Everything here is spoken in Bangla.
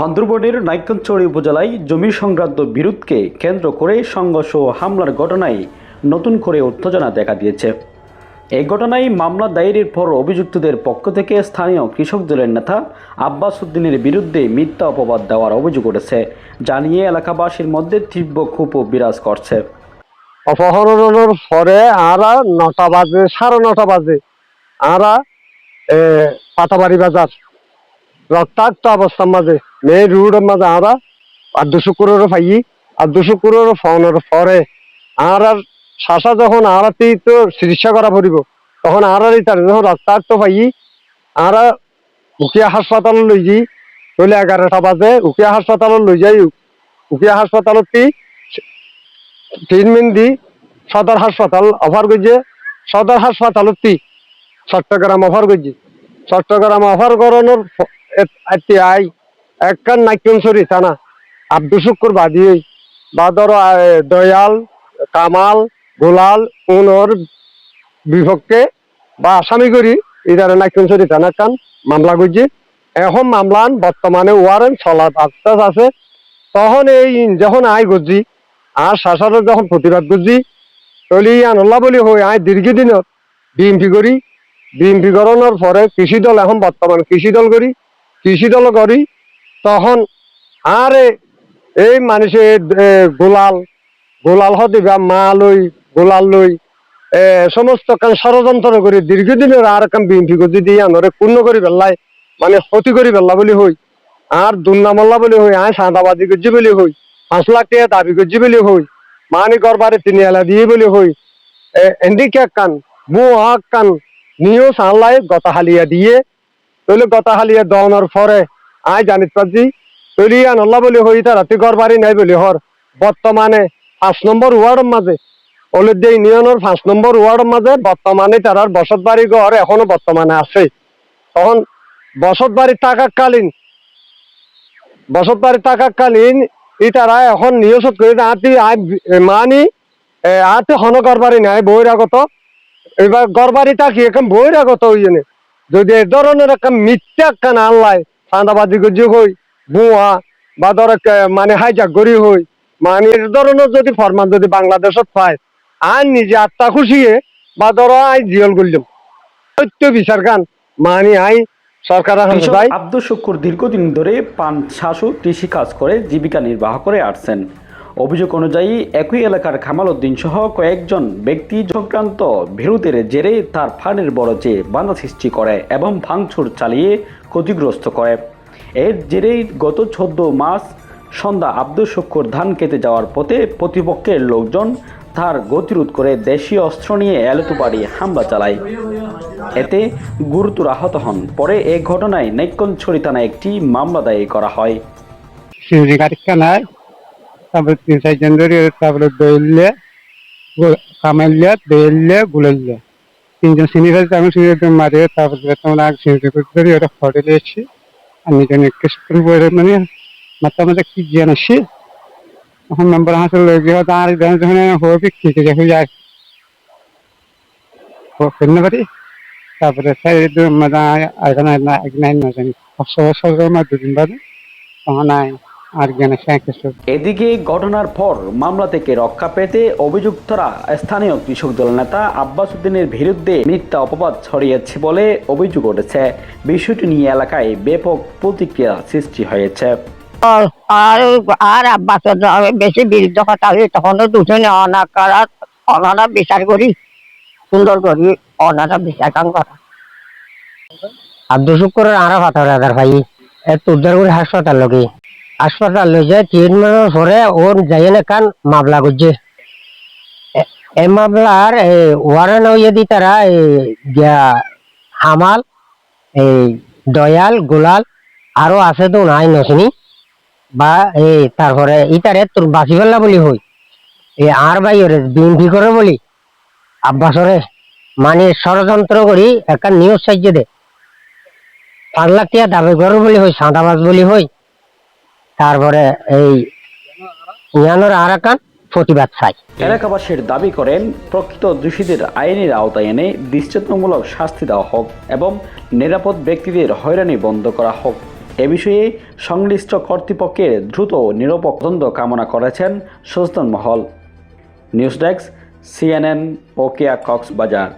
বান্দরবানের নাইক্ষ্যংছড়ি উপজেলায় জমি সংক্রান্ত বিরোধকে কেন্দ্র করে সংঘর্ষ ও হামলার ঘটনায় নতুন করে উত্তেজনা দেখা দিয়েছে। এই ঘটনায় মামলা দায়েরের পর অভিযুক্তদের পক্ষ থেকে স্থানীয় কৃষক দলের নেতা আব্বাস উদ্দিনের বিরুদ্ধে মিথ্যা অপবাদ দেওয়ার অভিযোগ উঠেছে, যা নিয়ে এলাকাবাসীর মধ্যে তীব্র ক্ষোভ বিরাজ করছে। অপহরণের পরে আরা 9টা বাজে 9:30 বাজে আরা পাতাবাড়ি বাজার রক্তাক্ত অবস্থার মাঝে মেয়ে রোডের মাঝে আরা আদ্য শুক্রের ফাই আদ্য শুক্রের ফোনের পরে আর শাসা যখন আরাতেই তো চিকিৎসা করা পড়িব তখন আরারই তার যখন রক্তাক্ত পাই আরা উকিয়া হাসপাতাল লই যাই তাহলে 11টা বাজে উকিয়া হাসপাতাল লই যাই। উকিয়া হাসপাতালত ট্রিটমেন্ট দি সদর হাসপাতাল অফার করছে। সদর হাসপাতালত চট্টগ্রাম অফার করছে। চট্টগ্রাম অফার করানোর আই একখান নাইক্ষ্যংছড়ি থানা আব্দু শুক্র বাদী বাদর দয়াল কামাল গোলাল কোনর বিপক্ষে বা আসামি করি ইদারে নাইক্ষ্যংছড়ি থানা কান মামলা করছে। এখন মামলান বর্তমানে ওয়ারেন্ট চলার আশ্বাস আছে। তখন এই যখন আই করছি আর শাসনের যখন প্রতিবাদ করছি তলি আনল্লা বলি হই আই দীর্ঘদিনত বিএমপি করি। বিএমপি করানোর পরে কৃষি দল এখন বর্তমান কৃষি দল করি তখন আর এই মানুষে গোলাল হদিবা মা লই গোলাল লই সমস্ত কান ষড়যন্ত্র করে দীর্ঘদিনের আর কাম বিএমপি করছি দিয়ে আনরে পূর্ণ করি পেলাই মানে ক্ষতি করি পেলা বলি হই আর দুর্নামল্লা বলি হই আয় সাদাবাজি করছি বলি হই 5 লাখ টাকা দাবি করছি বলি হই মানি করবারে 3 এলা দিয়ে বলি হই এন্ডিকে কান বু কান নিও সানলাই গতা হালিয়া দিয়ে তৈলে গতা হালিয়া দনের পরে আয় জানিত পারছি তৈলি আনল্লা বলি হই তা রাতে করবারি নাই বলি হর বর্তমানে 5 নম্বর ওয়ার্ডের মাঝে অলরেডি ইউনিয়নের 5 নম্বর ওয়ার্ডের মাঝে বর্তমানে তার বসত বাড়ি ঘর এখনো বর্তমানে আছে। তখন বসত বাড়ি থাকাকালীন তারা এখন নিয়োগ করে আতি মানি আতি হন করবারি নাই বহিরাগত এবার গড়বাড়ি থাকি এখন বহিরাগত হইনে যদি এ ধরনের একটা মিথ্যা একটা আল্লাহ চাঁদাবাজি গজি হই বুয়া বা ধর মানে হাইজাক গড়ি হই মানে এ ধরনের যদি ফরমান যদি বাংলাদেশত পায় আর নিজে আত্মা খুশিয়ে বা ধরো আই জিয়ল করলাম সত্য বিচার গান মানে আই সরকার আব্দুল শুক্কুর দীর্ঘদিন ধরে পান চাষ ও কৃষি কাজ করে জীবিকা নির্বাহ করে আসছেন। অভিযোগ অনুযায়ী একই এলাকার কামাল উদ্দিন সহ কয়েকজন ব্যক্তি সংক্রান্ত বিরোধের জেরে তার ফার্মের বড় চেয়ে বাধা সৃষ্টি করে এবং ভাঙচুর চালিয়ে ক্ষতিগ্রস্ত করে। এর জেরেই গত 14 মাস সন্ধ্যা আব্দুল শুক্কুর ধান কেটে যাওয়ার পথে প্রতিপক্ষের লোকজন তার গতিরোধ করে দেশীয় অস্ত্র নিয়ে এলোপাতাড়ি হামলা চালায়। এতে গুরুতর আহত হন। পরে এই ঘটনায় নাইক্ষ্যংছড়ি থানায় একটি মামলা দায়ের করা হয়। তারপরে 3-4 জন ধরে তারপরে দইলে কামাইলে দইলে গুলাইলে 3 জন সিনিয়র আমি সিনিয়র মারে তারপরে তোমরা সিনিয়র ধরে ওটা ফটে দিয়েছি আমি জানি কেসপুর বইরে মানে মাথা মাথা কি জানাসি এখন নাম্বার হাসল গিয়ে আর যখন হবে ঠিক আছে যায় ধন্যবাদ। তারপরে মানে একদিন না জানি 5 বছর মা 2 দিন বাদে তখন এদিকে ঘটনার পর মামলা থেকে রক্ষা পেতে অভিযুক্তরা স্থানীয় কৃষক দল নেতা আব্বাস উদ্দিনের বিরুদ্ধে মিথ্যা অপবাদ ছড়িয়েছে বলে অভিযোগ উঠেছে। বিষয়টি নিয়ে এলাকায় ব্যাপক প্রতিক্রিয়া সৃষ্টি হয়েছে। আর আব্বাস বেশি বিরুদ্ধ কথা হয়ে তখন দুজনে অনারা বিচার করি সুন্দর করি অনারা বিচার কাম করা আব্দুল শুক্কুরের আরা ফাতার ভাই তুর্দারগুড়ি হাসপাতাল লই যায় ট্রিটমেন্টের পরে ওর যাই না কান মামলা করছে। এই মামলার ওয়ারেন্ট হইয়ে দি তারা হামাল দয়াল গোলাল আরো আছে তো নাই নছিনি বা তারপরে ইতারে তোর বাঁচি ফেললা বলি হই আর ভাই ওরে বিএমপি করে বলি আব্বাসরে মানে ষড়যন্ত্র করি একটা নিউজ সাহায্য দে 5 লাখ টাকা দাবি করে বলি হই সাদাবাজ বলি হই তারপরে এই ইয়ানোর আরাকান প্রতিবাদ চাই। এলাকাবাসীর দাবি করেন প্রকৃত দোষীদের আইনের আওতায় এনে দৃষ্টান্তমূলক শাস্তি দেওয়া হোক এবং নিরাপদ ব্যক্তিদের হয়রানি বন্ধ করা হোক। এ বিষয়ে সংশ্লিষ্ট কর্তৃপক্ষের দ্রুত ও নিরপেক্ষ তদন্ত কামনা করেছেন সচেতন মহল। নিউজ ডেস্ক, CNN, পকিয়া, কক্সবাজার।